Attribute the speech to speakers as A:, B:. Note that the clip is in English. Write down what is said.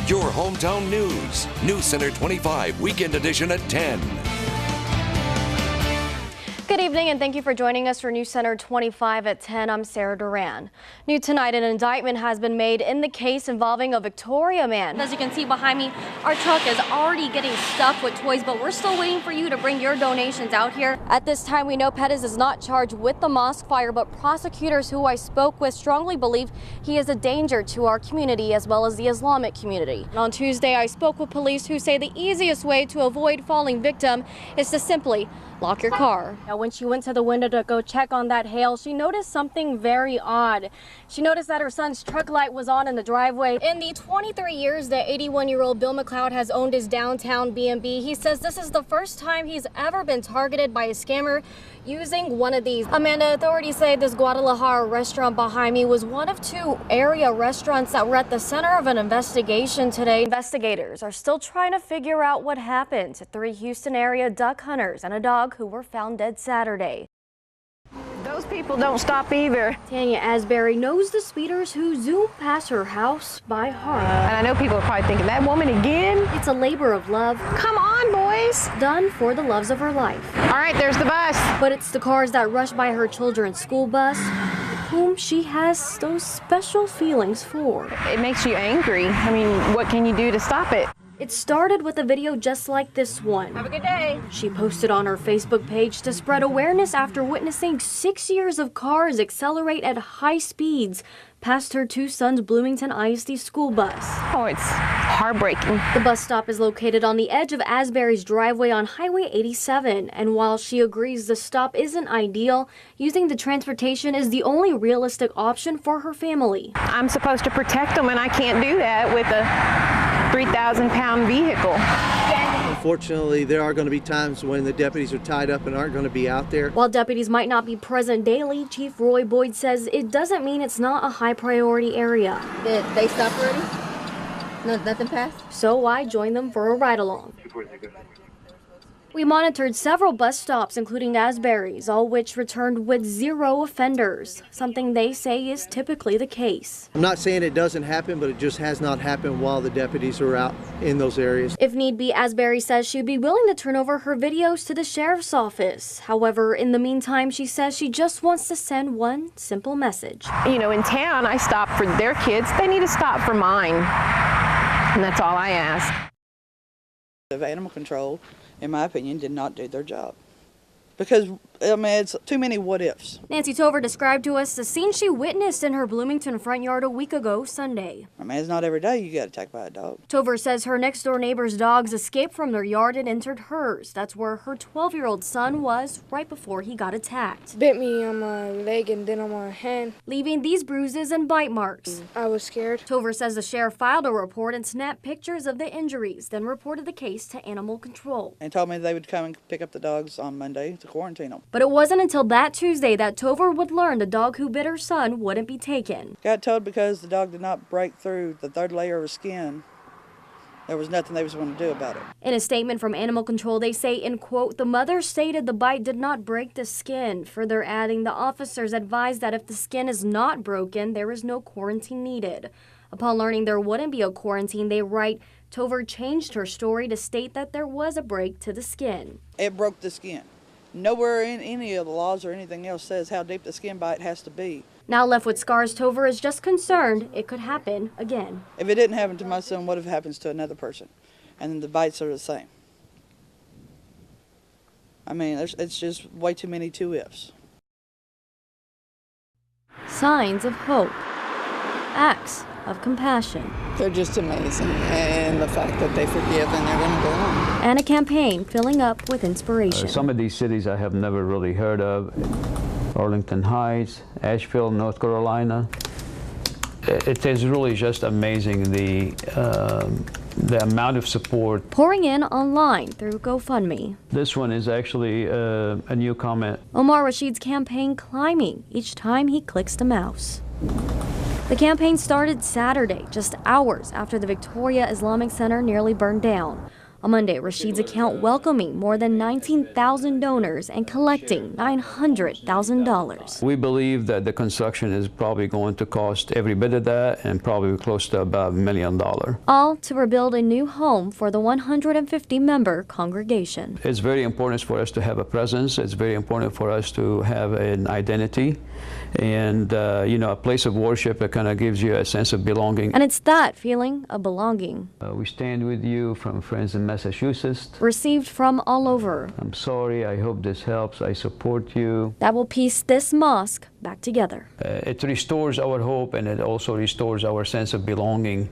A: Your hometown news. Newscenter 25, Weekend Edition at 10.
B: Good evening and thank you for joining us for Newscenter 25 at 10. I'm Sarah Duran. New tonight, an indictment has been made in the case involving a Victoria man. As you can see behind me, our truck is already getting stuffed with toys, but we're still waiting for you to bring your donations out here. At this time, we know Pettis is not charged with the mosque fire, but prosecutors who I spoke with strongly believe he is a danger to our community as well as the Islamic community. And on Tuesday, I spoke with police who say the easiest way to avoid falling victim is to simply lock your car. Now, when she went to the window to go check on that hail, she noticed something very odd. She noticed that her son's truck light was on in the driveway. In the 23 years that 81-year-old Bill McLeod has owned his downtown B&B, he says this is the first time he's ever been targeted by a scammer using one of these. Amanda, authorities say this Guadalajara restaurant behind me was one of two area restaurants that were at the center of an investigation today. Investigators are still trying to figure out what happened to 3 Houston area duck hunters and a dog who were found dead Saturday.
C: Those people don't stop either.
B: Tanya Asbury knows the speeders who zoom past her house by heart.
C: And I know people are probably thinking, that woman again?
B: It's a labor of love.
C: Come on, boys.
B: Done for the loves of her life.
C: All right, there's the bus.
B: But it's the cars that rush by her children's school bus whom she has those special feelings for.
C: It makes you angry. I mean, what can you do to stop it?
B: It started with a video just like this one.
C: Have a good day.
B: She posted on her Facebook page to spread awareness after witnessing 6 years of cars accelerate at high speeds past her 2 sons' Bloomington ISD school bus.
C: Oh, it's heartbreaking.
B: The bus stop is located on the edge of Asbury's driveway on Highway 87, and while she agrees the stop isn't ideal, using the transportation is the only realistic option for her family.
C: I'm supposed to protect them, and I can't do that with a 3,000-pound vehicle.
D: Unfortunately, there are going to be times when the deputies are tied up and aren't going to be out there.
B: While deputies might not be present daily, Chief Roy Boyd says it doesn't mean it's not a high priority area.
E: Did they stop already? No, nothing passed?
B: So I joined them for a ride along. We monitored several bus stops, including Asbury's, all which returned with 0 offenders, something they say is typically the case.
D: I'm not saying it doesn't happen, but it just has not happened while the deputies are out in those areas.
B: If need be, Asbury says she'd be willing to turn over her videos to the sheriff's office. However, in the meantime, she says she just wants to send one simple message.
C: You know, in town, I stop for their kids. They need to stop for mine. And that's all I ask.
F: Of animal control, in my opinion, did not do their job. Because, I mean, it's too many what-ifs.
B: Nancy Tover described to us the scene she witnessed in her Bloomington front yard a week ago Sunday.
F: I mean, it's not every day you get attacked by a dog.
B: Tover says her next-door neighbor's dogs escaped from their yard and entered hers. That's where her 12-year-old son was right before he got attacked.
G: Bit me on my leg and then on my hand,
B: leaving these bruises and bite marks.
G: I was scared.
B: Tover says the sheriff filed a report and snapped pictures of the injuries, then reported the case to animal control.
F: And told me they would come and pick up the dogs on Monday to quarantine them.
B: But it wasn't until that Tuesday that Tover would learn the dog who bit her son wouldn't be taken.
F: Got told because the dog did not break through the 3rd layer of his skin, there was nothing they was going to do about it.
B: In a statement from Animal Control, they say, in quote, the mother stated the bite did not break the skin, further adding the officers advised that if the skin is not broken, there is no quarantine needed. Upon learning there wouldn't be a quarantine, they write, Tover changed her story to state that there was a break to the skin.
F: It broke the skin. Nowhere in any of the laws or anything else says how deep the skin bite has to be.
B: Now left with scars, Tover is just concerned it could happen again.
F: If it didn't happen to my son, what if it happens to another person? And then the bites are the same. I mean, it's just way too many two-ifs.
B: Signs of hope. Acts of compassion.
H: They're just amazing, and the fact that they forgive and they're going to go on.
B: And a campaign filling up with inspiration.
I: Some of these cities I have never really heard of. Arlington Heights, Asheville, North Carolina. It is really just amazing the amount of support.
B: Pouring in online through GoFundMe.
I: This one is actually a new comment.
B: Omar Rashid's campaign climbing each time he clicks the mouse. The campaign started Saturday, just hours after the Victoria Islamic Center nearly burned down. On Monday, Rashid's account welcoming more than 19,000 donors and collecting $900,000.
I: We believe that the construction is probably going to cost every bit of that and probably close to about $1 million.
B: All to rebuild a new home for the 150-member congregation.
I: It's very important for us to have a presence. It's very important for us to have an identity and, a place of worship that kind of gives you a sense of belonging.
B: And it's that feeling of belonging.
I: We stand with you from friends in Massachusetts.
B: Received from all over.
I: I'm sorry. I hope this helps. I support you.
B: That will piece this mosque back together.
I: It restores our hope, and it also restores our sense of belonging.